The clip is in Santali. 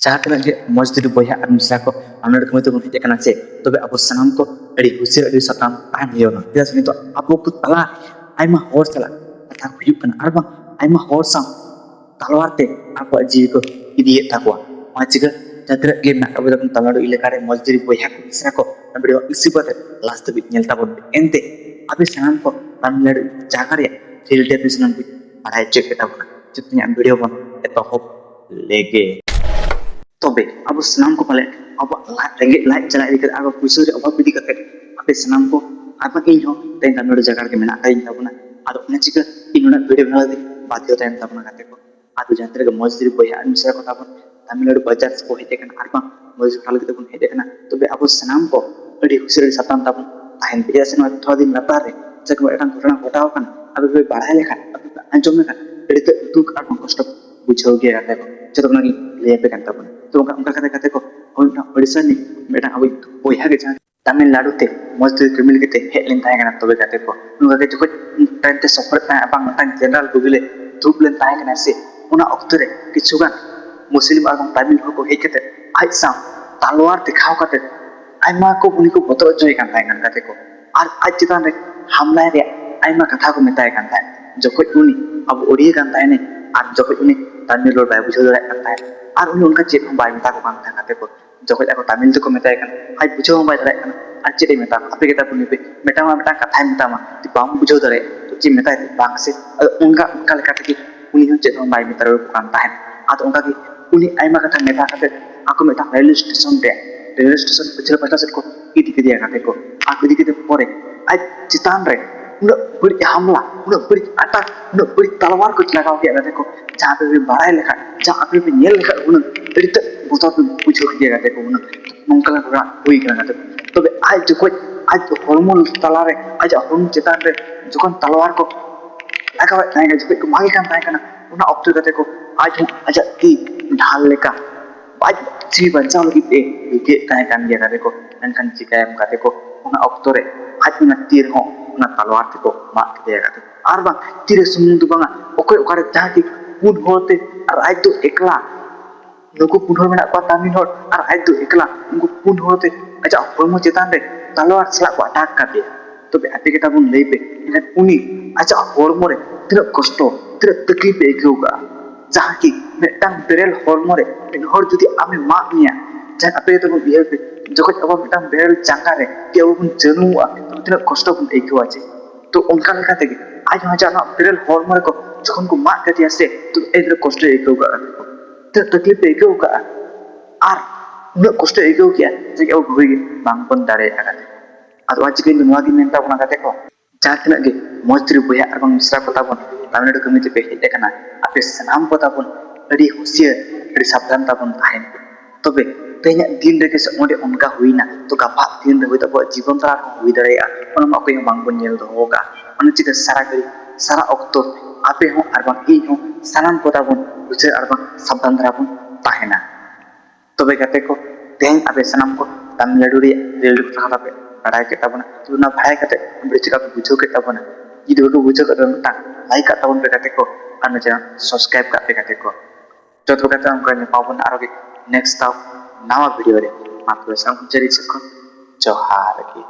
जहाँ तक मजदूरी बया और मिश्रा को हमने कमी बन हेकना से तब अब सामान को हुसिर सताम तान चेदा तो अब को तला आयमा हर चला कथा आयमा सा तलवारते अब जीवी को इदिए तक चिका जहाँ गे अब तमिलनाडु इलाका मजदूरी बया को मिश्रा को वीडियो इसीपते लास्ट भी तब एनते अब सामान को तमिलनाडु जगह रियलिटी पढ़ाई चेक वीडियो बन एतहब लेगे तबे अब सामान को पाले अब रेंगे लाइट चला अब पैसा अभाव इदी अब सामान को अब इन तेज तमिलनाडु जगह के मेना चिका इन वीडियो बना बाध्य गाते को अब जहाँ मजदूरी बया मिश्रा को तमिलनाडु बाजार को हेकना मजदूर बन हेकना तबे अब सामान को हुसिर सताम तब तहन पे से थोड़ा दिन लातार घटना घटाव अब बढ़ाई लेखान अब आंजम लेखान दुख और कष्ट बुझाव गया जो लैपे तो उनका को ओडिशा मेटा अब बया के जहाँ तमिलनाडु ते मजदूर क्रिमिल के हेलन तबे गाते को उनका जो टाइम ते सफर जनरल दुगिले धूप लेन से अक्तरे किचुगान मुस्लिम और तमिल को हेकते आज सा तलवार दिखाव आयमा को उनी को बतर जोय गाते को और आज चितान हमला आयमा कथा को मेताय जखोज उनी अब ओडिया गाने और जखोज उनी तमिल रोड बै बुझाव दाड़ा और उनी उनका चेक बै मेता को गाते को जखोज अब तमिल तो मेताय आज बुझाव बै दाड़ा और चेक मेता आपे गेता बुनी पे मेटा कथा मेता बाम बुझाव दाड़े तो चे मेताय बांग से उनका उनी चेक बै मेता अब उनका उनी आयमा कथा मेता ako metang railway station pecel pasta set ko idi ke dia kate ko aku idi ke pore aj चितान रे उन बड़ी हमला उन बड़ी अटैक उन बड़ी तलवार को लगाव के कते को जहां पे बड़ाई लेखा जहां पे नेल लेखा उन बड़ी तो बोतो पूछो के कते को उन नंकला पूरा हुई कते तबे आज जो कोई आज हॉर्मोन तलारे आज हॉर्मोन चितान रे जखन तलवार को लगाव ताई जो को मागे कान ताई kana उन ऑक्टर कते को आज आज की ढाल लेका आज जी बच्चा लगी के ताई कान गया कते को ननकन चिकायम कते को उन ऑक्टरे आज उन तीर हो उन तलवार ते को मार के कते और बा तीर सुमुन दु बांगा ओके ओकारे जहां की पुन होते और आज तो एकला नुको पुन हो मेना को तमिल हो और आज तो एकला उनको पुन होते अच्छा होमो चेतान रे तलवार सला को अटैक कर तो बे आते केटा बुन लेबे इन उनी अच्छा होमो रे तीर कष्ट तीर तकलीफ एकोगा जहां की मेटांग बेरेल होमो रे इन हर जदी आमे माग निया जहां आपे तो बिहेव पे जखन अब मेटांग बेरेल चांगा रे के अब बुन जनुआ तो तीर कष्ट बुन एकोआ छे तो उनका लेखा थे आज हजाना बेरेल होमो रे को जखन को माग के दिया से तो एदर कष्ट एकोगा तो तकलीफ एकोगा और उन कष्ट एकोग किया जे अब होई बांग बन दारे आगाते आदो आज के नवा गी मेंता बना गाते को जहां तक गे मजदूरी बया और मिश्रा को ताबन तमिलनाडु कमिटी पे हेज कना आपे सनाम को ताबन अड़ी हुसिया अड़ी सावधान ताबन ताहेन तबे तेना दिन रे के ओंडे उनका हुईना तो गापा दिन रे तब जीवन तरा हुई दाड़ेया ओना अकोय बांग बन नेल दोगा ओना चिका सारा गरी सारा ऑक्टो आपे हो और बांग इन हो सनाम को ताबन हुसिया और बांग सावधान तरा बन ताहेना तबे गाते को तेन आपे सनाम को तमिलनाडु रे रेल कथा पे पढ़ाई के तबना तो ना पढ़ाई करते बड़ी चिका बुझो के तबना वीडियो को बुझो के ता लाइक का तबन पे करते को और चैनल सब्सक्राइब करते को जो तो कहते हम करने पावन आरोग्य नेक्स्ट नवा वीडियो रे मात्र संकुचरी सको जोहार की